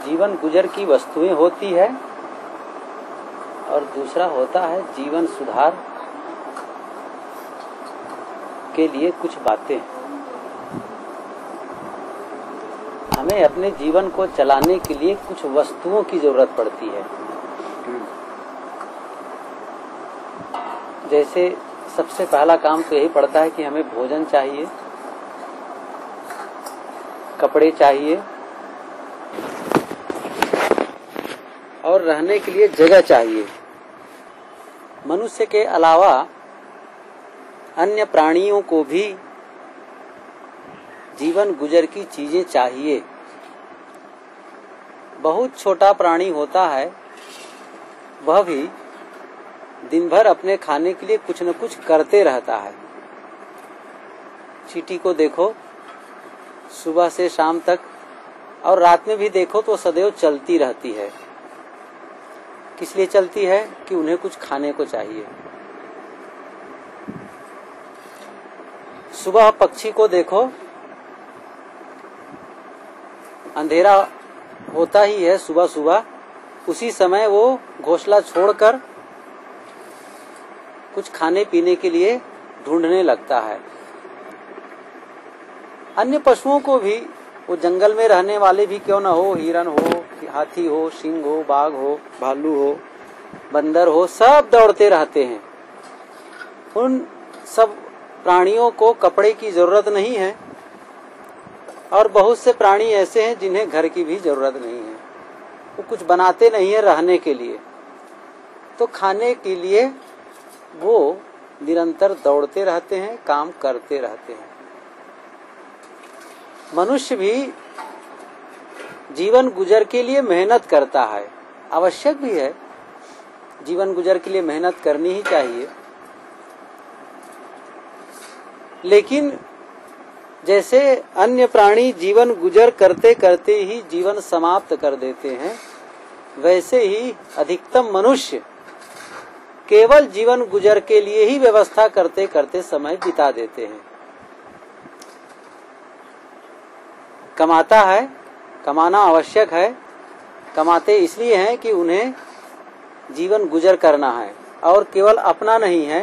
जीवन गुजर की वस्तुएं होती है और दूसरा होता है जीवन सुधार के लिए कुछ बातें। हमें अपने जीवन को चलाने के लिए कुछ वस्तुओं की जरूरत पड़ती है। जैसे सबसे पहला काम तो यही पड़ता है कि हमें भोजन चाहिए, कपड़े चाहिए और रहने के लिए जगह चाहिए। मनुष्य के अलावा अन्य प्राणियों को भी जीवन गुजर की चीजें चाहिए। बहुत छोटा प्राणी होता है, वह भी दिन भर अपने खाने के लिए कुछ न कुछ करते रहता है। चींटी को देखो, सुबह से शाम तक और रात में भी देखो तो सदैव चलती रहती है। किस लिए चलती है? कि उन्हें कुछ खाने को चाहिए। सुबह पक्षी को देखो, अंधेरा होता ही है सुबह सुबह, उसी समय वो घोंसला छोड़कर कुछ खाने पीने के लिए ढूंढने लगता है। अन्य पशुओं को भी, वो जंगल में रहने वाले भी क्यों न हो, हिरन हो, हाथी हो, सिंह हो, बाघ हो, भालू हो, बंदर हो, सब दौड़ते रहते हैं। उन सब प्राणियों को कपड़े की जरूरत नहीं है और बहुत से प्राणी ऐसे हैं जिन्हें घर की भी जरूरत नहीं है। वो कुछ बनाते नहीं है रहने के लिए, तो खाने के लिए वो निरंतर दौड़ते रहते हैं, काम करते रहते हैं। मनुष्य भी जीवन गुजर के लिए मेहनत करता है, आवश्यक भी है। जीवन गुजर के लिए मेहनत करनी ही चाहिए, लेकिन जैसे अन्य प्राणी जीवन गुजर करते करते ही जीवन समाप्त कर देते हैं, वैसे ही अधिकतम मनुष्य केवल जीवन गुजर के लिए ही व्यवस्था करते करते समय बिता देते हैं। कमाता है, कमाना आवश्यक है, कमाते इसलिए हैं कि उन्हें जीवन गुजर करना है और केवल अपना नहीं है,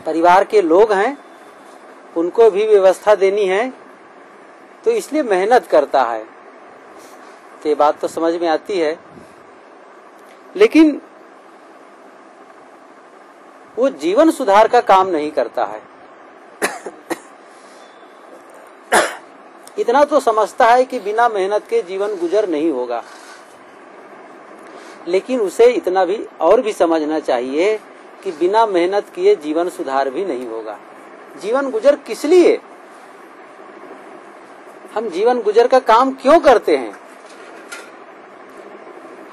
परिवार के लोग हैं, उनको भी व्यवस्था देनी है, तो इसलिए मेहनत करता है। तो ये बात तो समझ में आती है, लेकिन वो जीवन सुधार का काम नहीं करता है। इतना तो समझता है कि बिना मेहनत के जीवन गुजर नहीं होगा, लेकिन उसे इतना भी और भी समझना चाहिए कि बिना मेहनत किए जीवन सुधार भी नहीं होगा। जीवन गुजर किस लिए? हम जीवन गुजर का काम क्यों करते हैं?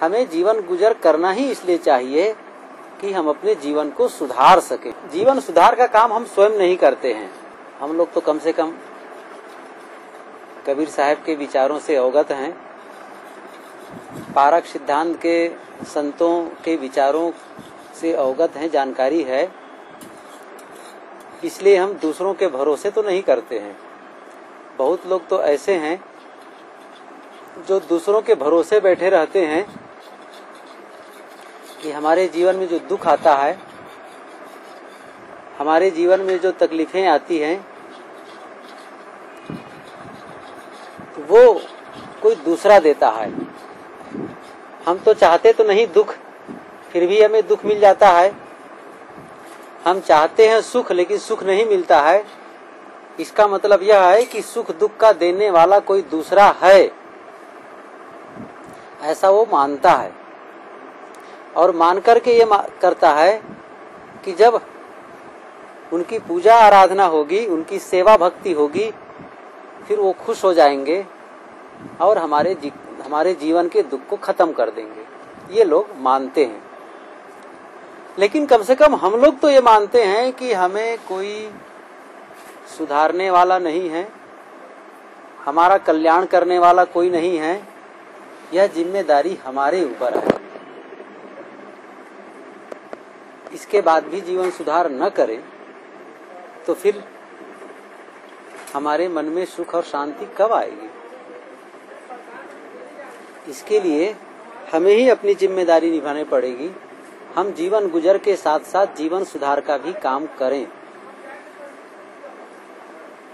हमें जीवन गुजर करना ही इसलिए चाहिए कि हम अपने जीवन को सुधार सकें। जीवन सुधार का काम हम स्वयं नहीं करते हैं। हम लोग तो कम से कम कबीर साहब के विचारों से अवगत हैं, पारक सिद्धांत के संतों के विचारों से अवगत हैं, जानकारी है, इसलिए हम दूसरों के भरोसे तो नहीं करते हैं। बहुत लोग तो ऐसे हैं जो दूसरों के भरोसे बैठे रहते हैं कि हमारे जीवन में जो दुख आता है, हमारे जीवन में जो तकलीफें आती हैं, वो कोई दूसरा देता है। हम तो चाहते तो नहीं दुख, फिर भी हमें दुख मिल जाता है। हम चाहते हैं सुख, लेकिन सुख नहीं मिलता है। इसका मतलब यह है कि सुख दुख का देने वाला कोई दूसरा है, ऐसा वो मानता है। और मान करके ये करता है कि जब उनकी पूजा आराधना होगी, उनकी सेवा भक्ति होगी, फिर वो खुश हो जाएंगे और हमारे जीवन के दुख को खत्म कर देंगे। ये लोग मानते हैं। लेकिन कम से कम हम लोग तो ये मानते हैं कि हमें कोई सुधारने वाला नहीं है, हमारा कल्याण करने वाला कोई नहीं है। यह जिम्मेदारी हमारे ऊपर है। इसके बाद भी जीवन सुधार न करें तो फिर हमारे मन में सुख और शांति कब आएगी? इसके लिए हमें ही अपनी जिम्मेदारी निभानी पड़ेगी। हम जीवन गुजर के साथ साथ जीवन सुधार का भी काम करें।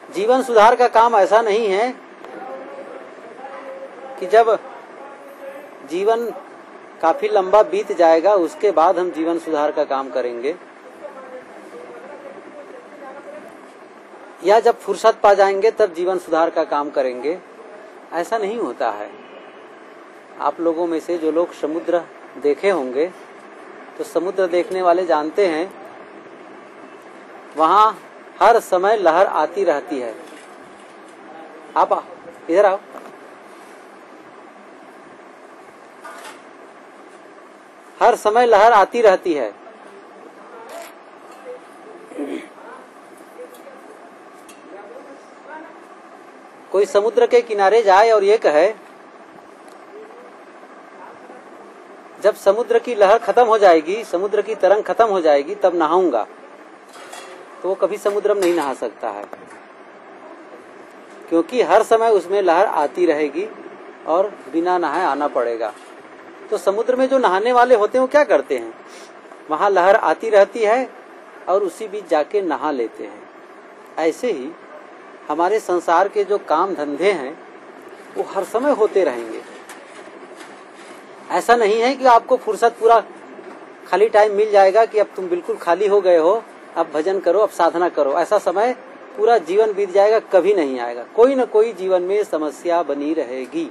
जीवन सुधार का काम ऐसा नहीं है कि जब जीवन काफी लंबा बीत जाएगा उसके बाद हम जीवन सुधार का काम करेंगे, या जब फुर्सत पा जाएंगे तब जीवन सुधार का काम करेंगे। ऐसा नहीं होता है। आप लोगों में से जो लोग समुद्र देखे होंगे तो समुद्र देखने वाले जानते हैं वहां हर समय लहर आती रहती है। आप इधर आओ। हर समय लहर आती रहती है। कोई समुद्र के किनारे जाए और ये कहे जब समुद्र की लहर खत्म हो जाएगी, समुद्र की तरंग खत्म हो जाएगी तब नहाऊंगा, तो वो कभी समुद्र में नहीं नहा सकता है, क्योंकि हर समय उसमें लहर आती रहेगी और बिना नहाए आना पड़ेगा। तो समुद्र में जो नहाने वाले होते हैं वो क्या करते हैं, वहां लहर आती रहती है और उसी बीच जाके नहा लेते हैं। ऐसे ही हमारे संसार के जो काम धंधे हैं वो हर समय होते रहेंगे। ऐसा नहीं है कि आपको फुर्सत पूरा खाली टाइम मिल जाएगा कि अब तुम बिल्कुल खाली हो गए हो, अब भजन करो, अब साधना करो। ऐसा समय पूरा जीवन बीत जाएगा, कभी नहीं आएगा। कोई न कोई जीवन में समस्या बनी रहेगी।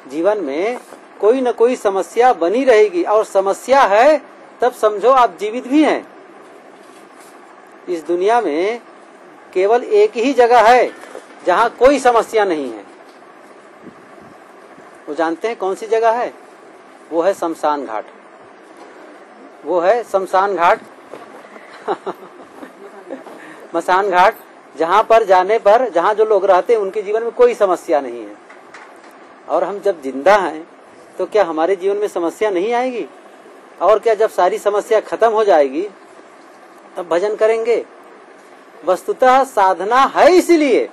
जीवन में कोई न कोई समस्या बनी रहेगी, और समस्या है तब समझो आप जीवित भी हैं। इस दुनिया में केवल एक ही जगह है जहां कोई समस्या नहीं है। वो जानते हैं कौन सी जगह है? वो है शमशान घाट। वो है शमशान घाट मसान घाट, जहां पर जाने पर जहां जो लोग रहते हैं उनके जीवन में कोई समस्या नहीं है। और हम जब जिंदा हैं तो क्या हमारे जीवन में समस्या नहीं आएगी? और क्या जब सारी समस्या खत्म हो जाएगी तब भजन करेंगे? वस्तुतः साधना है इसलिए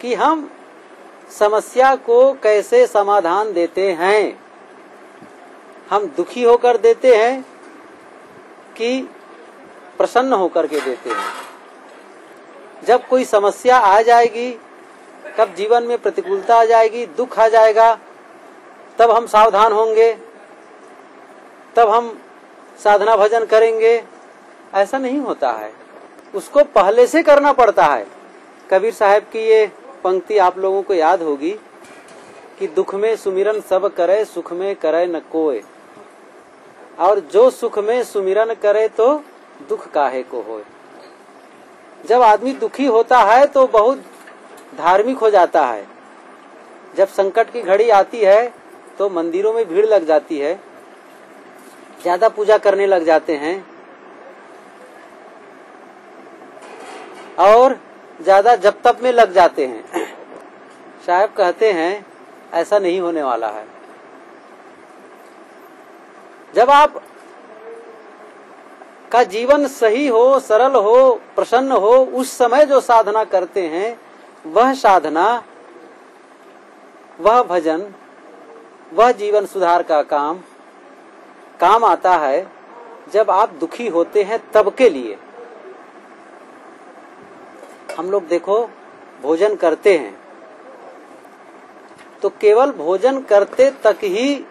कि हम समस्या को कैसे समाधान देते हैं। हम दुखी होकर देते हैं कि प्रसन्न होकर के देते हैं। जब कोई समस्या आ जाएगी, कब जीवन में प्रतिकूलता आ जाएगी, दुख आ जाएगा, तब हम सावधान होंगे, तब हम साधना भजन करेंगे। ऐसा नहीं होता है, उसको पहले से करना पड़ता है। कबीर साहब की ये पंक्ति आप लोगों को याद होगी कि दुख में सुमिरन सब करे, सुख में करे न कोय। और जो सुख में सुमिरन करे तो दुख काहे को होए। जब आदमी दुखी होता है तो बहुत धार्मिक हो जाता है। जब संकट की घड़ी आती है तो मंदिरों में भीड़ लग जाती है, ज्यादा पूजा करने लग जाते हैं और ज्यादा जप तप में लग जाते हैं। साहब कहते हैं ऐसा नहीं होने वाला है। जब आप का जीवन सही हो, सरल हो, प्रसन्न हो, उस समय जो साधना करते हैं वह साधना, वह भजन, वह जीवन सुधार का काम आता है जब आप दुखी होते हैं तब के लिए। हम लोग देखो भोजन करते हैं तो केवल भोजन करते तक ही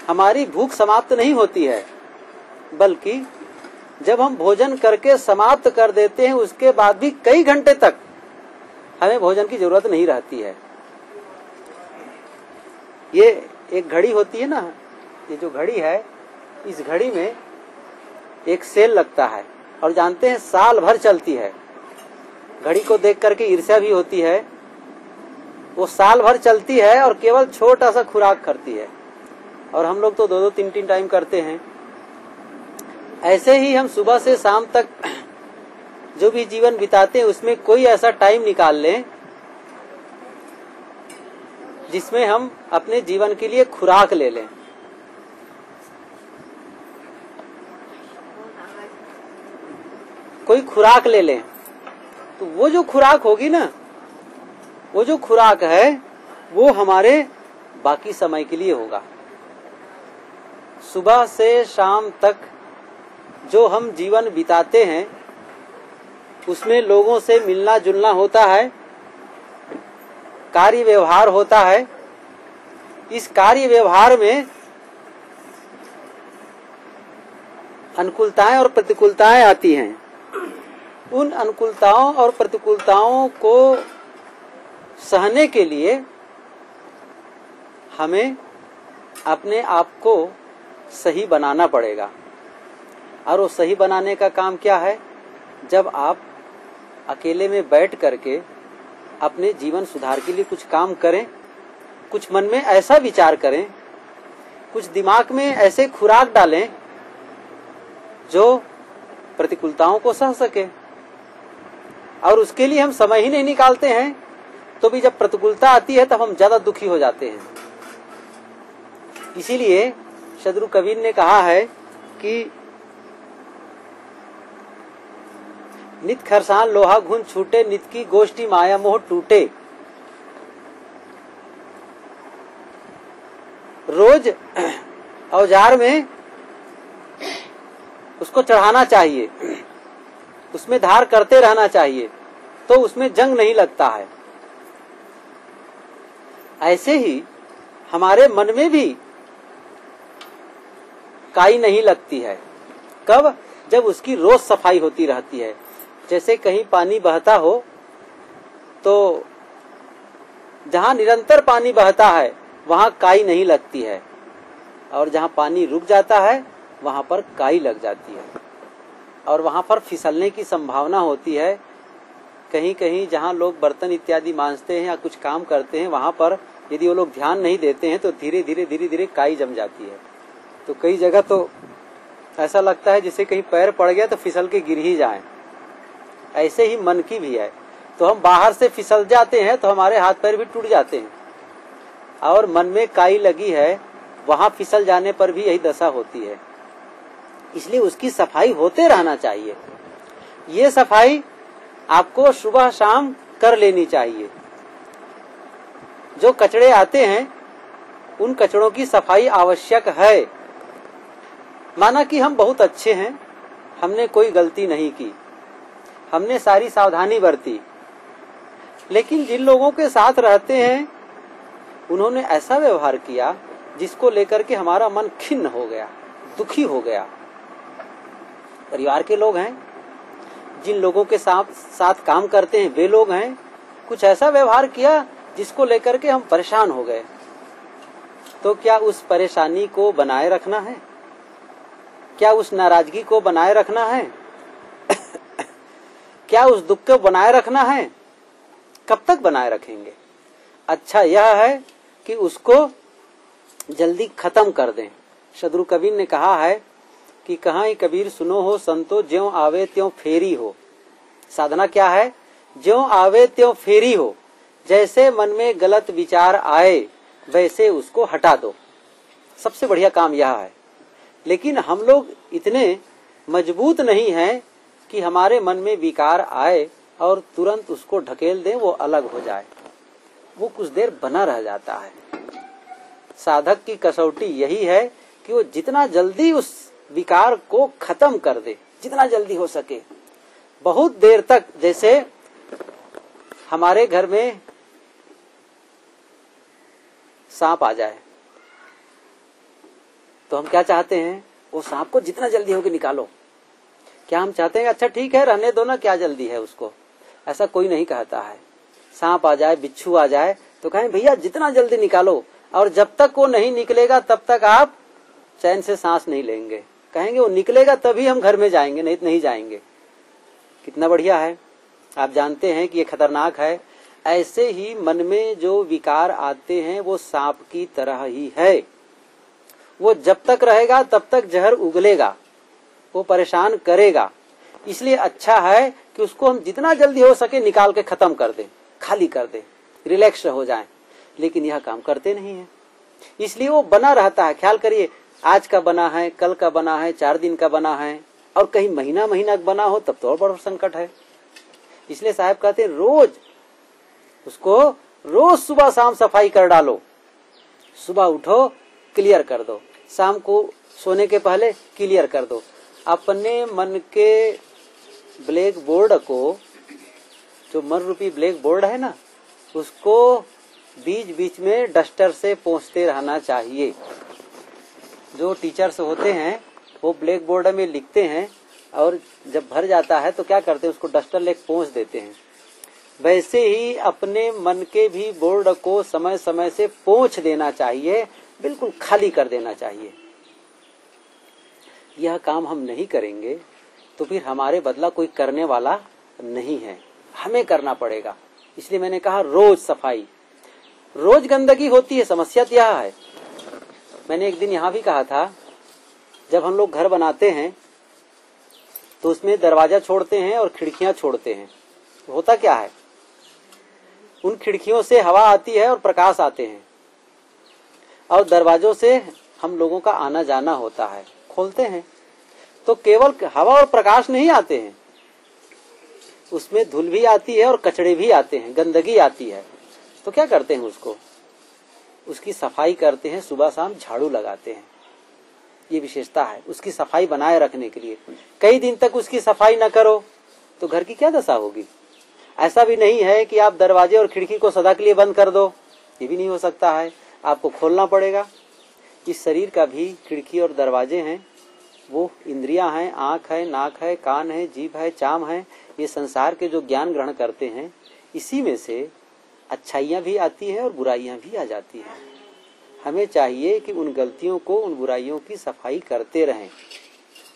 हमारी भूख समाप्त नहीं होती है, बल्कि जब हम भोजन करके समाप्त कर देते हैं उसके बाद भी कई घंटे तक हमें भोजन की जरूरत नहीं रहती है। ये एक घड़ी होती है ना, ये जो घड़ी है, इस घड़ी में एक सेल लगता है और जानते हैं साल भर चलती है। घड़ी को देख करके ईर्ष्या भी होती है। वो साल भर चलती है और केवल छोटा सा खुराक करती है, और हम लोग तो 2-2, 3-3 टाइम करते हैं। ऐसे ही हम सुबह से शाम तक जो भी जीवन बिताते हैं उसमें कोई ऐसा टाइम निकाल लें जिसमें हम अपने जीवन के लिए खुराक ले लें। कोई खुराक ले लें तो वो जो खुराक होगी ना, वो जो खुराक है वो हमारे बाकी समय के लिए होगा। सुबह से शाम तक जो हम जीवन बिताते हैं उसमें लोगों से मिलना जुलना होता है, कार्य व्यवहार होता है। इस कार्य व्यवहार में अनुकूलताएं और प्रतिकूलताएं आती हैं। उन अनुकूलताओं और प्रतिकूलताओं को सहने के लिए हमें अपने आप को सही बनाना पड़ेगा। और वो सही बनाने का काम क्या है? जब आप अकेले में बैठ करके अपने जीवन सुधार के लिए कुछ काम करें, कुछ मन में ऐसा विचार करें, कुछ दिमाग में ऐसे खुराक डालें जो प्रतिकूलताओं को सह सके। और उसके लिए हम समय ही नहीं निकालते हैं तो भी जब प्रतिकूलता आती है तब हम ज्यादा दुखी हो जाते हैं। इसीलिए सदगुरु कबीर ने कहा है कि नित खरसान लोहा घुन छूटे, नित की गोष्ठी माया मोह टूटे। रोज औजार में उसको चढ़ाना चाहिए, उसमें धार करते रहना चाहिए, तो उसमें जंग नहीं लगता है। ऐसे ही हमारे मन में भी काई नहीं लगती है। कब? जब उसकी रोज सफाई होती रहती है। जैसे कहीं पानी बहता हो तो जहां निरंतर पानी बहता है वहां काई नहीं लगती है, और जहां पानी रुक जाता है वहां पर काई लग जाती है, और वहां पर फिसलने की संभावना होती है। कहीं कहीं जहां लोग बर्तन इत्यादि मांजते हैं या कुछ काम करते हैं वहां पर यदि वो लोग ध्यान नहीं देते हैं तो धीरे धीरे काई जम जाती है। तो कई जगह तो ऐसा लगता है जैसे कहीं पैर पड़ गया तो फिसल के गिर ही जाए। ऐसे ही मन की भी है। तो हम बाहर से फिसल जाते हैं तो हमारे हाथ पैर भी टूट जाते हैं, और मन में काई लगी है वहां फिसल जाने पर भी यही दशा होती है। इसलिए उसकी सफाई होते रहना चाहिए। ये सफाई आपको सुबह शाम कर लेनी चाहिए। जो कचड़े आते हैं उन कचड़ों की सफाई आवश्यक है। माना कि हम बहुत अच्छे हैं, हमने कोई गलती नहीं की, हमने सारी सावधानी बरती, लेकिन जिन लोगों के साथ रहते हैं उन्होंने ऐसा व्यवहार किया जिसको लेकर के हमारा मन खिन्न हो गया, दुखी हो गया। परिवार के लोग हैं, जिन लोगों के साथ काम करते हैं वे लोग हैं, कुछ ऐसा व्यवहार किया जिसको लेकर के हम परेशान हो गए। तो क्या उस परेशानी को बनाए रखना है? क्या उस नाराजगी को बनाए रखना है? क्या उस दुख को बनाए रखना है? कब तक बनाए रखेंगे? अच्छा यह है कि उसको जल्दी खत्म कर दें। सदगुरु कबीर ने कहा है कि कहाँ कबीर सुनो हो संतो, ज्यों आवे त्यों फेरी हो। साधना क्या है? ज्यों आवे त्यों फेरी हो। जैसे मन में गलत विचार आए वैसे उसको हटा दो। सबसे बढ़िया काम यह है। लेकिन हम लोग इतने मजबूत नहीं हैं कि हमारे मन में विकार आए और तुरंत उसको ढकेल दें, वो अलग हो जाए। वो कुछ देर बना रह जाता है। साधक की कसौटी यही है कि वो जितना जल्दी उस विकार को खत्म कर दे, जितना जल्दी हो सके। बहुत देर तक, जैसे हमारे घर में सांप आ जाए तो हम क्या चाहते हैं? वो सांप को जितना जल्दी होके निकालो। क्या हम चाहते हैं अच्छा ठीक है रहने दो ना, क्या जल्दी है उसको? ऐसा कोई नहीं कहता है। सांप आ जाए, बिच्छू आ जाए तो कहें भैया जितना जल्दी निकालो, और जब तक वो नहीं निकलेगा तब तक आप चैन से सांस नहीं लेंगे। कहेंगे वो निकलेगा तभी हम घर में जाएंगे, नहीं तो नहीं जाएंगे। कितना बढ़िया है। आप जानते हैं कि ये खतरनाक है। ऐसे ही मन में जो विकार आते हैं वो सांप की तरह ही है। वो जब तक रहेगा तब तक जहर उगलेगा, वो परेशान करेगा। इसलिए अच्छा है कि उसको हम जितना जल्दी हो सके निकाल के खत्म कर दें, खाली कर दें, रिलैक्स हो जाएं। लेकिन यह काम करते नहीं है, इसलिए वो बना रहता है। ख्याल करिए, आज का बना है, कल का बना है, 4 दिन का बना है, और कहीं महीना महीना बना हो तब तो और बड़ा संकट है। इसलिए साहब कहते हैं रोज उसको रोज सुबह शाम सफाई कर डालो। सुबह उठो क्लियर कर दो, शाम को सोने के पहले क्लियर कर दो। अपने मन के ब्लैक बोर्ड को, जो मन रूपी ब्लैक बोर्ड है ना, उसको बीच बीच में डस्टर से पोंछते रहना चाहिए। जो टीचर्स होते हैं वो ब्लैक बोर्ड में लिखते हैं और जब भर जाता है तो क्या करते हैं, उसको डस्टर लेके पोंछ देते हैं। वैसे ही अपने मन के भी बोर्ड को समय समय से पोंछ देना चाहिए, बिल्कुल खाली कर देना चाहिए। यह काम हम नहीं करेंगे तो फिर हमारे बदला कोई करने वाला नहीं है, हमें करना पड़ेगा। इसलिए मैंने कहा रोज सफाई। रोज गंदगी होती है, समस्या यह है। मैंने एक दिन यहाँ भी कहा था, जब हम लोग घर बनाते हैं तो उसमें दरवाजा छोड़ते हैं और खिड़कियां छोड़ते हैं। होता क्या है, उन खिड़कियों से हवा आती है और प्रकाश आते हैं, और दरवाजों से हम लोगों का आना जाना होता है। खोलते हैं तो केवल हवा और प्रकाश नहीं आते हैं, उसमें धूल भी आती है और कचड़े भी आते हैं, गंदगी आती है। तो क्या करते हैं, उसकी सफाई करते हैं, सुबह शाम झाड़ू लगाते हैं। ये विशेषता है उसकी सफाई बनाए रखने के लिए। कई दिन तक उसकी सफाई न करो तो घर की क्या दशा होगी। ऐसा भी नहीं है कि आप दरवाजे और खिड़की को सदा के लिए बंद कर दो, ये भी नहीं हो सकता है, आपको खोलना पड़ेगा। इस शरीर का भी खिड़की और दरवाजे हैं, वो इंद्रियां हैं, आंख है, नाक है, कान है, जीभ है, चाम है। ये संसार के जो ज्ञान ग्रहण करते हैं, इसी में से अच्छाइयां भी आती है और बुराइयां भी आ जाती हैं। हमें चाहिए कि उन गलतियों को, उन बुराइयों की सफाई करते रहें,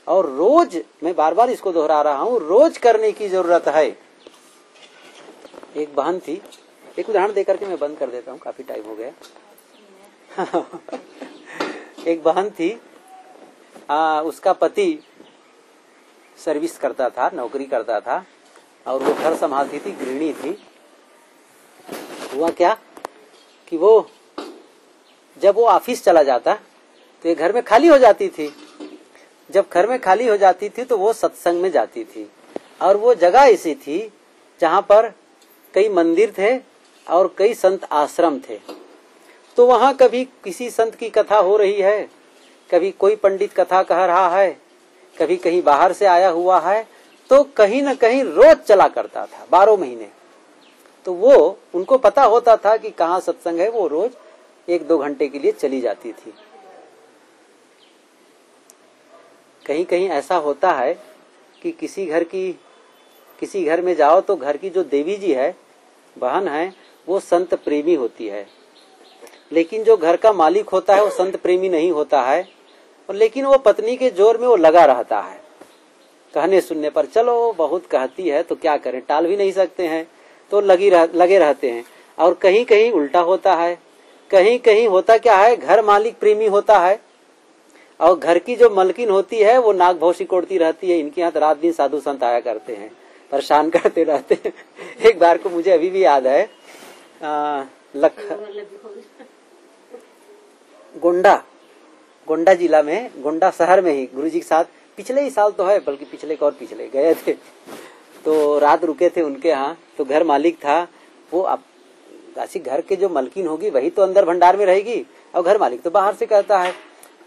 और रोज, मैं बार बार इसको दोहरा रहा हूं, रोज करने की जरूरत है। एक बहन थी, एक उदाहरण देकर के मैं बंद कर देता हूँ, काफी टाइम हो गया। एक बहन थी, उसका पति सर्विस करता था, नौकरी करता था, और वो घर संभालती थी, गृहिणी थी। हुआ क्या कि वो जब वो ऑफिस चला जाता तो ये घर में खाली हो जाती थी। जब घर में खाली हो जाती थी तो वो सत्संग में जाती थी, और वो जगह ऐसी थी जहाँ पर कई मंदिर थे और कई संत आश्रम थे। तो वहाँ कभी किसी संत की कथा हो रही है, कभी कोई पंडित कथा कह रहा है, कभी कहीं बाहर से आया हुआ है, तो कहीं न कहीं रोज चला करता था 12 महीने। तो वो, उनको पता होता था कि कहाँ सत्संग है, वो रोज 1-2 घंटे के लिए चली जाती थी। कहीं कहीं ऐसा होता है कि किसी घर में जाओ तो घर की जो देवी जी है, बहन है, वो संत प्रेमी होती है, लेकिन जो घर का मालिक होता है वो संत प्रेमी नहीं होता है, और लेकिन वो पत्नी के जोर में वो लगा रहता है। कहने सुनने पर, चलो बहुत कहती है तो क्या करें, टाल भी नहीं सकते हैं, तो लगे रहते हैं। और कहीं कहीं उल्टा होता है, कहीं कहीं होता क्या है, घर मालिक प्रेमी होता है और घर की जो मलकिन होती है वो नाक भौं सिकोड़ती रहती है। इनके यहाँ रात दिन साधु संत आया करते हैं, परेशान करते रहते हैं। एक बार को मुझे अभी भी याद है, गोंडा जिला में, गोंडा शहर में ही गुरुजी के साथ पिछले ही साल तो है, बल्कि पिछले और पिछले गए थे। तो रात रुके थे उनके यहाँ। तो घर मालिक था वो, अब ऐसी घर के जो मलकिन होगी वही तो अंदर भंडार में रहेगी, और घर मालिक तो बाहर से कहता है।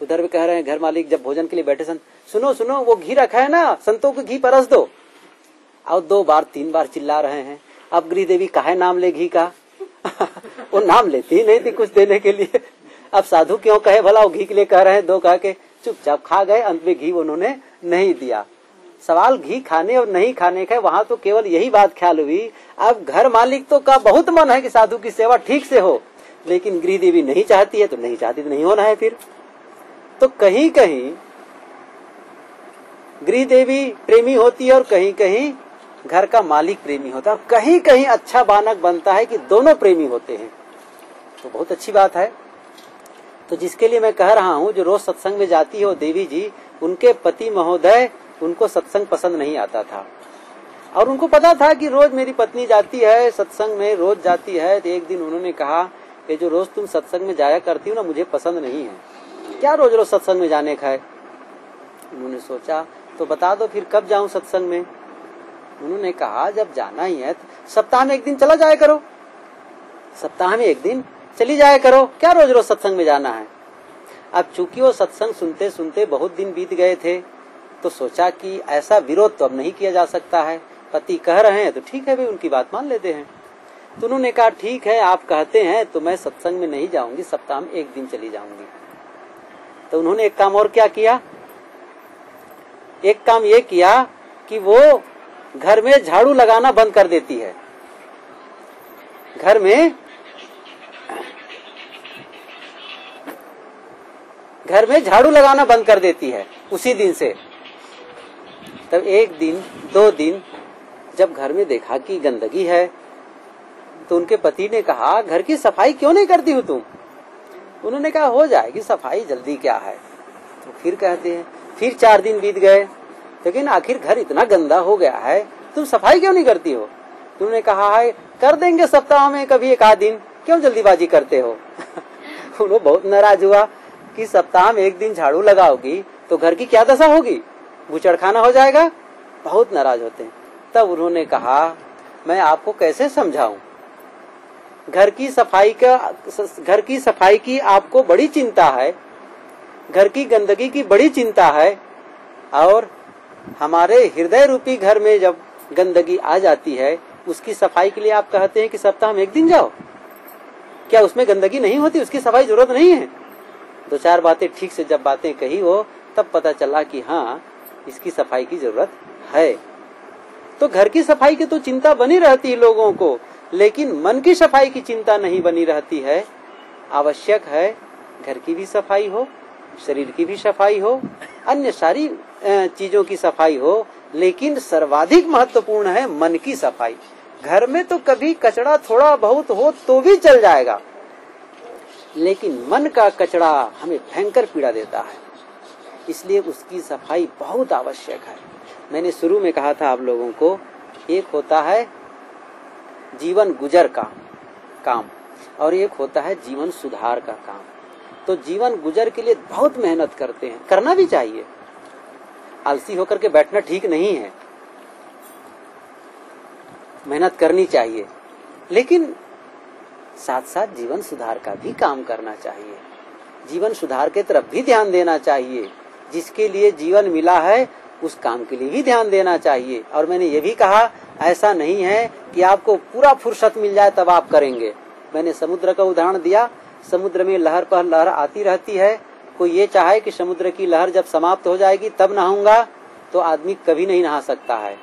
उधर भी कह रहे हैं घर मालिक, जब भोजन के लिए बैठे, संत सुनो सुनो वो घी रखा है ना, संतों को घी परस दो। और 2 बार 3 बार चिल्ला रहे हैं। अब गृह देवी काहे नाम ले घी का। वो नाम लेती ही नहीं थी कुछ देने के लिए। अब साधु क्यों कहे भला, वो घी के लिए कह रहे हैं, 2 कह के चुपचाप खा गए। अंत में घी उन्होंने नहीं दिया। सवाल घी खाने और नहीं खाने का, वहां तो केवल यही बात ख्याल हुई। अब घर मालिक तो का बहुत मन है कि साधु की सेवा ठीक से हो, लेकिन गृह देवी नहीं चाहती है, तो नहीं चाहती तो नहीं होना है फिर। तो कहीं कहीं गृह देवी प्रेमी होती है और कहीं कहीं घर का मालिक प्रेमी होता है, और कहीं कहीं अच्छा बानक बनता है कि दोनों प्रेमी होते हैं। तो बहुत अच्छी बात है। तो जिसके लिए मैं कह रहा हूँ, जो रोज सत्संग में जाती है वो देवी जी, उनके पति महोदय, उनको सत्संग पसंद नहीं आता था, और उनको पता था कि रोज मेरी पत्नी जाती है सत्संग में, रोज जाती है। तो एक दिन उन्होंने कहा कि जो रोज तुम सत्संग में जाया करती हो ना, मुझे पसंद नहीं है, क्या रोज रोज सत्संग में जाने का है। उन्होंने सोचा तो बता दो फिर कब जाऊं सत्संग में। उन्होंने कहा जब जाना ही है तो सप्ताह में 1 दिन चला जाया करो। सप्ताह में एक दिन चली जाया करो, क्या रोज रोज सत्संग में जाना है। अब चूंकि वो सत्संग सुनते सुनते बहुत दिन बीत गए थे, तो सोचा कि ऐसा विरोध तो अब नहीं किया जा सकता है, पति कह रहे हैं तो ठीक है भाई, उनकी बात मान लेते हैं। तो उन्होंने कहा ठीक है, आप कहते हैं तो मैं सत्संग में नहीं जाऊंगी, सप्ताह में एक दिन चली जाऊंगी। तो उन्होंने एक काम और क्या किया, एक काम ये किया कि वो घर में झाड़ू लगाना बंद कर देती है। घर में झाड़ू लगाना बंद कर देती है उसी दिन से। तब एक दिन 2 दिन जब घर में देखा कि गंदगी है, तो उनके पति ने कहा घर की सफाई क्यों नहीं करती हो तुम। उन्होंने कहा हो जाएगी सफाई, जल्दी क्या है। तो फिर कहते हैं, फिर 4 दिन बीत गए, लेकिन आखिर घर इतना गंदा हो गया है, तुम सफाई क्यों नहीं करती हो। उन्होंने कहा है कर देंगे सप्ताह में कभी 1 दिन, क्यों जल्दीबाजी करते हो। उन्होंने बहुत नाराज हुआ कि सप्ताह में 1 दिन झाड़ू लगाओगी तो घर की क्या दशा होगी, बूचड़खाना हो जाएगा। बहुत नाराज होते हैं। तब उन्होंने कहा मैं आपको कैसे समझाऊं, घर की सफाई की आपको बड़ी चिंता है, घर की गंदगी की बड़ी चिंता है, और हमारे हृदय रूपी घर में जब गंदगी आ जाती है उसकी सफाई के लिए आप कहते हैं कि सप्ताह में 1 दिन जाओ। क्या उसमें गंदगी नहीं होती, उसकी सफाई जरूरत नहीं है। 2-4 बातें ठीक से जब बातें कही हो तब पता चला कि हाँ इसकी सफाई की जरूरत है। तो घर की सफाई की तो चिंता बनी रहती है लोगों को, लेकिन मन की सफाई की चिंता नहीं बनी रहती है। आवश्यक है घर की भी सफाई हो, शरीर की भी सफाई हो, अन्य सारी चीजों की सफाई हो, लेकिन सर्वाधिक महत्वपूर्ण है मन की सफाई। घर में तो कभी कचरा थोड़ा बहुत हो तो भी चल जाएगा, लेकिन मन का कचरा हमें भयंकर पीड़ा देता है, इसलिए उसकी सफाई बहुत आवश्यक है। मैंने शुरू में कहा था आप लोगों को, एक होता है जीवन गुजर का काम और एक होता है जीवन सुधार का काम। तो जीवन गुजर के लिए बहुत मेहनत करते हैं, करना भी चाहिए। आलसी होकर के बैठना ठीक नहीं है, मेहनत करनी चाहिए, लेकिन साथ साथ जीवन सुधार का भी काम करना चाहिए। जीवन सुधार के तरफ भी ध्यान देना चाहिए। जिसके लिए जीवन मिला है उस काम के लिए भी ध्यान देना चाहिए। और मैंने ये भी कहा ऐसा नहीं है कि आपको पूरा फुर्सत मिल जाए तब आप करेंगे। मैंने समुद्र का उदाहरण दिया, समुद्र में लहर पर लहर आती रहती है। कोई ये चाहे कि समुद्र की लहर जब समाप्त हो जाएगी तब नहाऊंगा, तो आदमी कभी नहीं नहा सकता है।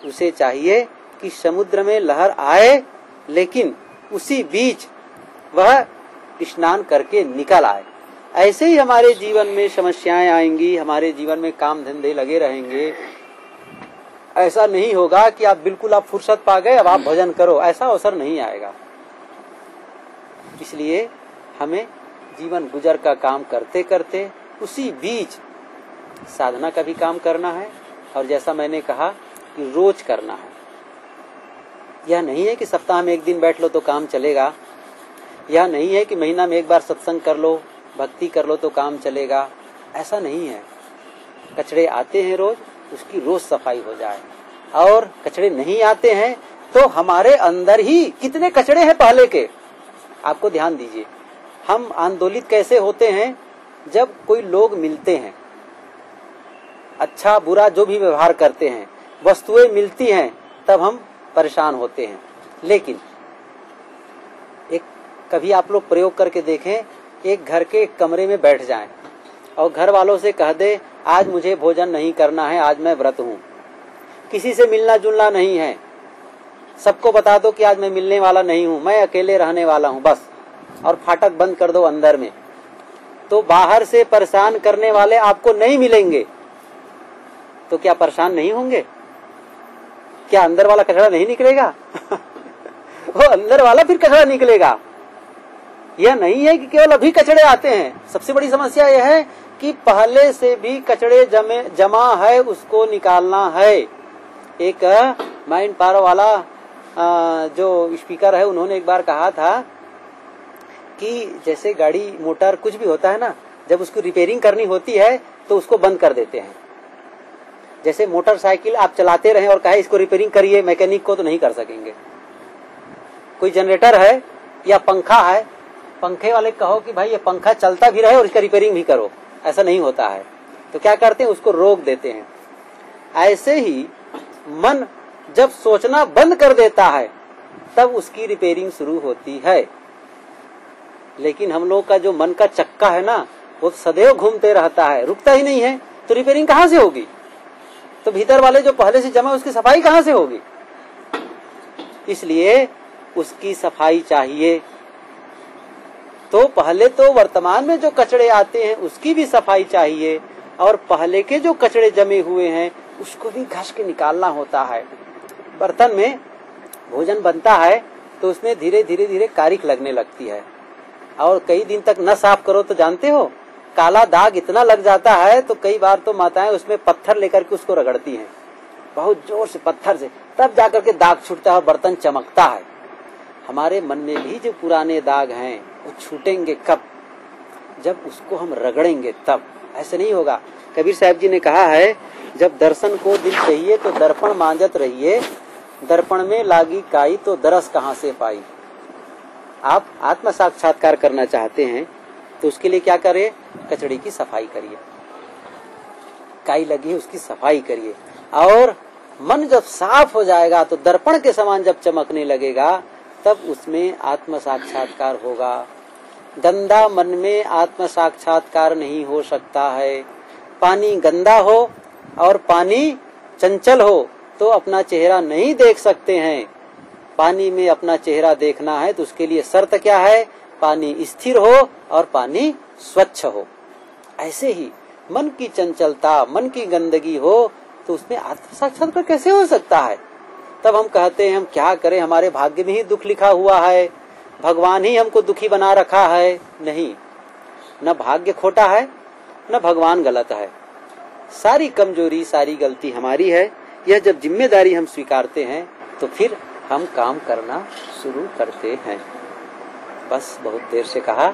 उसे चाहिए कि समुद्र में लहर आए, लेकिन उसी बीच वह स्नान करके निकल आए। ऐसे ही हमारे जीवन में समस्याएं आएंगी, हमारे जीवन में काम धंधे लगे रहेंगे। ऐसा नहीं होगा कि आप फुर्सत पा गए अब आप भजन करो, ऐसा अवसर नहीं आएगा। इसलिए हमें जीवन गुजर का काम करते करते उसी बीच साधना का भी काम करना है। और जैसा मैंने कहा कि रोज करना है। यह नहीं है कि सप्ताह में 1 दिन बैठ लो तो काम चलेगा, यह नहीं है कि महीना में 1 बार सत्संग कर लो, भक्ति कर लो तो काम चलेगा, ऐसा नहीं है। कचड़े आते हैं रोज, उसकी रोज सफाई हो जाए। और कचड़े नहीं आते हैं तो हमारे अंदर ही कितने कचड़े हैं पहले के, आपको ध्यान दीजिए। हम आंदोलित कैसे होते हैं, जब कोई लोग मिलते हैं, अच्छा बुरा जो भी व्यवहार करते हैं, वस्तुएं मिलती हैं, तब हम परेशान होते हैं। लेकिन एक कभी आप लोग प्रयोग करके देखें, एक घर के कमरे में बैठ जाएं और घर वालों से कह दे आज मुझे भोजन नहीं करना है, आज मैं व्रत हूँ, किसी से मिलना जुलना नहीं है, सबको बता दो कि आज मैं मिलने वाला नहीं हूँ, मैं अकेले रहने वाला हूँ बस, और फाटक बंद कर दो अंदर में, तो बाहर से परेशान करने वाले आपको नहीं मिलेंगे। तो क्या परेशान नहीं होंगे? क्या अंदर वाला कचरा नहीं निकलेगा? वो अंदर वाला फिर कचरा निकलेगा। यह नहीं है कि केवल अभी कचड़े आते हैं। सबसे बड़ी समस्या यह है कि पहले से भी कचड़े जमा है, उसको निकालना है। एक माइंड पावर वाला जो स्पीकर है, उन्होंने एक बार कहा था कि जैसे गाड़ी मोटर कुछ भी होता है ना, जब उसको रिपेयरिंग करनी होती है तो उसको बंद कर देते हैं। जैसे मोटरसाइकिल आप चलाते रहे और कहे इसको रिपेयरिंग करिए, मैकेनिक को तो नहीं कर सकेंगे। कोई जनरेटर है या पंखा है, पंखे वाले कहो कि भाई ये पंखा चलता भी रहे और इसका रिपेयरिंग भी करो, ऐसा नहीं होता है। तो क्या करते हैं, उसको रोक देते हैं। ऐसे ही मन जब सोचना बंद कर देता है तब उसकी रिपेयरिंग शुरू होती है। लेकिन हम लोग का जो मन का चक्का है ना, वो सदैव घूमते रहता है, रुकता ही नहीं है, तो रिपेयरिंग कहाँ से होगी? तो भीतर वाले जो पहले से जमा उसकी सफाई कहाँ से होगी? इसलिए उसकी सफाई चाहिए। तो पहले तो वर्तमान में जो कचड़े आते हैं उसकी भी सफाई चाहिए, और पहले के जो कचड़े जमे हुए हैं उसको भी घस के निकालना होता है। बर्तन में भोजन बनता है तो उसमें धीरे धीरे कारिक लगने लगती है, और कई दिन तक न साफ करो तो जानते हो काला दाग इतना लग जाता है, तो कई बार तो माताएं उसमें पत्थर लेकर के उसको रगड़ती हैं, बहुत जोर से पत्थर से, तब जाकर के दाग छूटता है और बर्तन चमकता है। हमारे मन में भी जो पुराने दाग हैं वो छूटेंगे कब? जब उसको हम रगड़ेंगे तब। ऐसे नहीं होगा। कबीर साहब जी ने कहा है, जब दर्शन को दिल चाहिए तो दर्पण मांजत रहिए, दर्पण में लागी काई तो दरस कहाँ से पाई। आप आत्म साक्षात्कार करना चाहते हैं तो उसके लिए क्या करें? कचड़े की सफाई करिए, काई लगी है उसकी सफाई करिए, और मन जब साफ हो जाएगा तो दर्पण के समान जब चमकने लगेगा तब उसमें आत्म साक्षात्कार होगा। गंदा मन में आत्म साक्षात्कार नहीं हो सकता है। पानी गंदा हो और पानी चंचल हो तो अपना चेहरा नहीं देख सकते हैं। पानी में अपना चेहरा देखना है तो उसके लिए शर्त क्या है? पानी स्थिर हो और पानी स्वच्छ हो। ऐसे ही मन की चंचलता, मन की गंदगी हो तो उसमें आत्म साक्षात्कार कैसे हो सकता है? तब हम कहते हैं हम क्या करें, हमारे भाग्य में ही दुख लिखा हुआ है, भगवान ही हमको दुखी बना रखा है। नहीं, न भाग्य खोटा है न भगवान गलत है। सारी कमजोरी, सारी गलती हमारी है। यह जब जिम्मेदारी हम स्वीकारते हैं तो फिर हम काम करना शुरू करते हैं। बस बहुत देर से कहा।